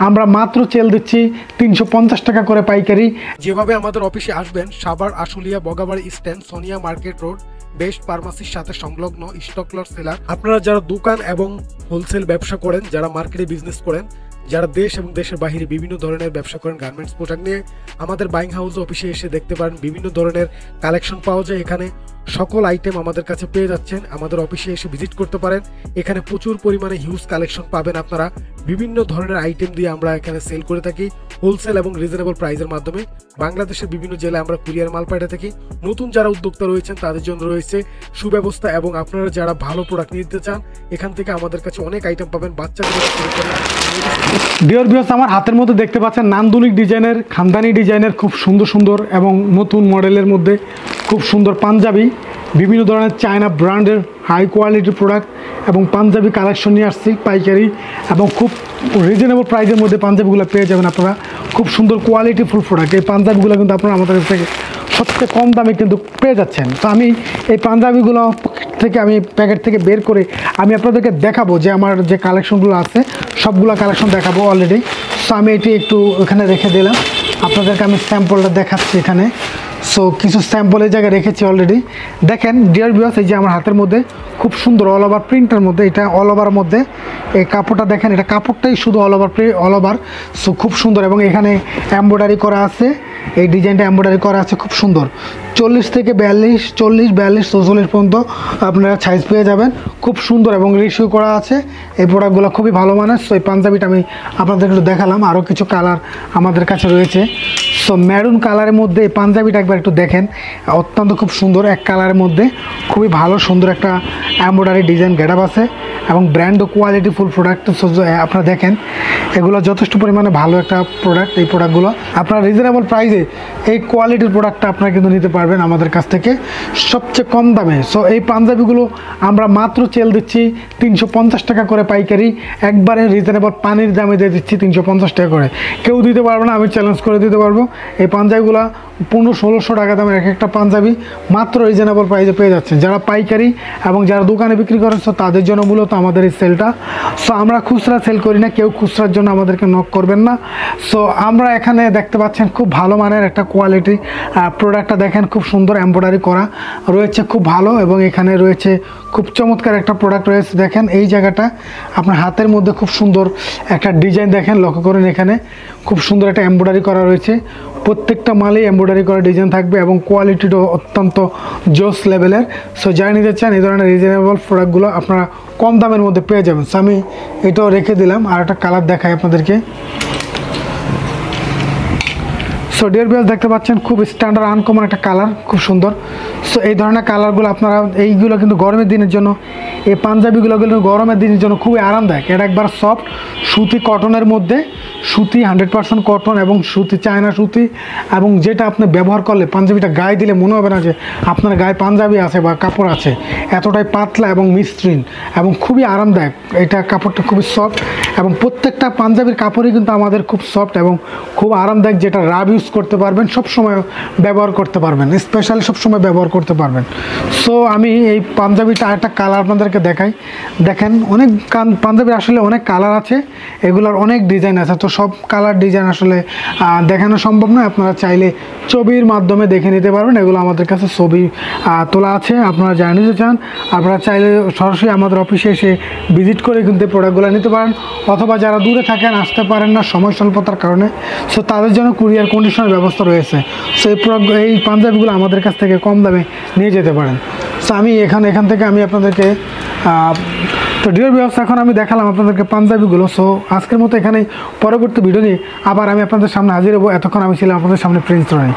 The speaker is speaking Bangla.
আমরা মাত্র সেল দিচ্ছি 350 টাকা করে পাইকারি। যেভাবে আমাদের অফিসে আসবেন, Savar Ashulia Bogabari stand Sonia market road best ফার্মাসির সাথে সংলগ্ন স্টক লট সেলার। আপনারা যারা দোকান এবং হোলসেল ব্যবসা করেন, যারা মার্কেটে বিজনেস করেন, যারা দেশ এবং দেশের বাইরে বিভিন্ন ধরনের ব্যবসা করেন গার্মেন্টস পোশাক নিয়ে, আমাদের বাইং হাউস অফিসে এসে দেখতে পারেন বিভিন্ন ধরনের কালেকশন পাওয়া যায়। এখানে সকল আইটেম আমাদের কাছে পেয়ে যাচ্ছেন। আমাদের অফিসে এসে ভিজিট করতে পারেন। এখানে প্রচুর পরিমাণে হিউজ কালেকশন পাবেন আপনারা। বিভিন্ন ধরনের আইটেম দিয়ে আমরা এখানে সেল করে থাকি হোলসেল এবং রিজনেবল প্রাইসের মাধ্যমে। বাংলাদেশের বিভিন্ন জেলায় আমরা কুরিয়ার মাল পাঠিয়ে থাকি। নতুন যারা উদ্যোক্তা রয়েছেন তাদের জন্য রয়েছে সুব্যবস্থা, এবং আপনারা যারা ভালো প্রোডাক্ট নিতে চান এখান থেকে আমাদের কাছে অনেক আইটেম পাবেন। বাচ্চাদের ডিয়ার ভিউয়ার্স, আমার হাতের মধ্যে দেখতে পাচ্ছেন নান্দনিক ডিজাইনের, খানদানি ডিজাইনের খুব সুন্দর সুন্দর এবং নতুন মডেলের মধ্যে খুব সুন্দর পাঞ্জাবি, বিভিন্ন ধরনের চায়না ব্র্যান্ডের হাই কোয়ালিটির প্রোডাক্ট এবং পাঞ্জাবি কালেকশন নিয়ে আসছি পাইকারি, এবং খুব রিজনেবল প্রাইসের মধ্যে পাঞ্জাবিগুলো পেয়ে যাবেন আপনারা। খুব সুন্দর কোয়ালিটিফুল প্রোডাক্ট। এই পাঞ্জাবিগুলো কিন্তু আপনারা আমাদের থেকে সবচেয়ে কম দামে কিন্তু পেয়ে যাচ্ছেন। তো আমি এই পাঞ্জাবিগুলো থেকে আমি প্যাকেট থেকে বের করে আমি আপনাদেরকে দেখাবো যে আমার যে কালেকশনগুলো আছে সবগুলো কালেকশন দেখাবো অলরেডি। সো আমি এটি একটু এখানে রেখে দিলাম, আপনাদেরকে আমি স্যাম্পলটা দেখাচ্ছি এখানে। সো কিছু স্যাম্পল এই জায়গায় রেখেছি অলরেডি। দেখেন ডিয়ার ভিউয়ার্স, এই যে আমার হাতের মধ্যে খুব সুন্দর অল ওভার প্রিন্টের মধ্যে, এটা অল ওভার মধ্যে এই কাপড়টা দেখেন, এটা কাপড়টাই শুধু অল ওভার। সো খুব সুন্দর, এবং এখানে এমব্রয়ডারি করা আছে, এই ডিজাইনটা এমব্রয়ডারি করা আছে খুব সুন্দর। 40 থেকে 42, 40, 42, 44 পর্যন্ত আপনারা সাইজ পেয়ে যাবেন। খুব সুন্দর এবং রেশিও করা আছে। এই প্রোডাক্টগুলো খুবই ভালো মানের। সো এই পাঞ্জাবিটা আমি আপনাদের একটু দেখালাম। আরও কিছু কালার আমাদের কাছে রয়েছে। সো মেরুন কালারের মধ্যে এই পাঞ্জাবিটা একবার একটু দেখেন, অত্যন্ত খুব সুন্দর এক কালারের মধ্যে খুবই ভালো সুন্দর একটা এমব্রয়ডারি ডিজাইন গেটআপ আছে, এবং ব্র্যান্ড ও কোয়ালিটি ফুল প্রোডাক্ট। আপনারা দেখেন এগুলো যথেষ্ট পরিমাণে ভালো একটা প্রোডাক্ট। এই প্রোডাক্টগুলো আপনারা রিজনেবল প্রাইসে এই কোয়ালিটির প্রোডাক্টটা আপনারা কিন্তু নিতে পারবেন আমাদের কাছ থেকে সবচেয়ে কম দামে। সো এই পাঞ্জাবিগুলো আমরা মাত্র সেল দিচ্ছি 350 টাকা করে পাইকারি, একবারে রিজনেবল পানির দামে দিয়ে দিচ্ছি 350 টাকা করে। কেউ দিতে পারবে না, আমি চ্যালেঞ্জ করে দিতে পারবো। এই পাঞ্জাবিগুলো 1500-1600 টাকা দামের এক একটা পাঞ্জাবি মাত্র রিজনেবল প্রাইসে পেয়ে যাচ্ছেন যারা পাইকারি এবং যারা দোকানে বিক্রি করেন। সো তাদের জন্য মূলত আমাদের এই সেলটা। সো আমরা খুচরা সেল করি না, কেউ খুচরার জন্য আমাদেরকে নক করবেন না। সো আমরা এখানে দেখতে পাচ্ছেন খুব ভালো মানের একটা কোয়ালিটি প্রোডাক্টটা দেখেন, খুব সুন্দর এমব্রয়ডারি করা রয়েছে, খুব ভালো, এবং এখানে রয়েছে খুব চমৎকার একটা প্রোডাক্ট রয়েছে। দেখেন এই জায়গাটা আপনার হাতের মধ্যে খুব সুন্দর একটা ডিজাইন দেখেন, লক্ষ্য করেন এখানে খুব সুন্দর একটা এমব্রয়ডারি করা রয়েছে। প্রত্যেকটা মালেই এমব্রয়ডারি করা ডিজাইন থাকবে এবং কোয়ালিটিটাও অত্যন্ত জোস লেভেলের। সো যারা নিতে চান এই ধরনের রিজনেবল প্রোডাক্টগুলো আপনারা কম দামের মধ্যে পেয়ে যাবেন। সো আমি এটাও রেখে দিলাম, আর একটা কালার দেখাই আপনাদেরকে। সো ডিয়ার ভিউয়ার্স, দেখতে পাচ্ছেন খুব স্ট্যান্ডার্ড আনকমন একটা কালার, খুব সুন্দর। সো এই ধরনের কালারগুলো আপনারা, এইগুলো কিন্তু গরমের দিনের জন্য, এই পাঞ্জাবিগুলো কিন্তু গরমের দিনের জন্য খুবই আরামদায়ক। এটা একবার সফট সুতি কটনের মধ্যে, সুতি 100% কটন এবং সুতি চায়না সুতি, এবং যেটা আপনি ব্যবহার করলে পাঞ্জাবিটা গায়ে দিলে মনে হবে না যে আপনার গায়ে পাঞ্জাবি আছে বা কাপড় আছে। এতটাই পাতলা এবং মসৃণ এবং খুবই আরামদায়ক। এটা কাপড়টা খুবই সফট, এবং প্রত্যেকটা পাঞ্জাবির কাপড়ই কিন্তু আমাদের খুব সফট এবং খুব আরামদায়ক, যেটা রাব ইউজ করতে পারবেন, সবসময় ব্যবহার করতে পারবেন, স্পেশালি সবসময় ব্যবহার করতে পারবেন। সো আমি এই পাঞ্জাবিটা আরেকটা কালার আপনাদেরকে দেখাই। দেখেন অনেক পাঞ্জাবির আসলে অনেক কালার আছে, এগুলোর অনেক ডিজাইন আছে। তো সব কালার ডিজাইন আসলে দেখানো সম্ভব নয়, আপনারা চাইলে ছবির মাধ্যমে দেখে নিতে পারবেন। এগুলো আমাদের কাছে ছবি তোলা আছে, আপনারা যারা নিতে চান আপনারা চাইলে সরাসরি আমাদের অফিসে এসে ভিজিট করে কিন্তু প্রোডাক্টগুলো নিতে পারেন, অথবা যারা দূরে থাকেন আসতে পারেন না সময় স্বল্পতার কারণে, সো তাদের জন্য কুরিয়ার কন্ডিশনের ব্যবস্থা রয়েছে। সো এই পাঞ্জাবিগুলো আমাদের কাছ থেকে কম দামে নিয়ে যেতে পারেন। সো আমি এখান থেকে আমি আপনাদেরকে তো ডিয়ার ভিউয়ার্স, এখন আমি দেখালাম আপনাদেরকে পাঞ্জাবিগুলো। সো আজকের মতো এখানেই, পরবর্তী ভিডিও নিয়ে আবার আমি আপনাদের সামনে হাজির হবো। এতক্ষণ আমি ছিলাম আপনাদের সামনে প্রিন্স রনি।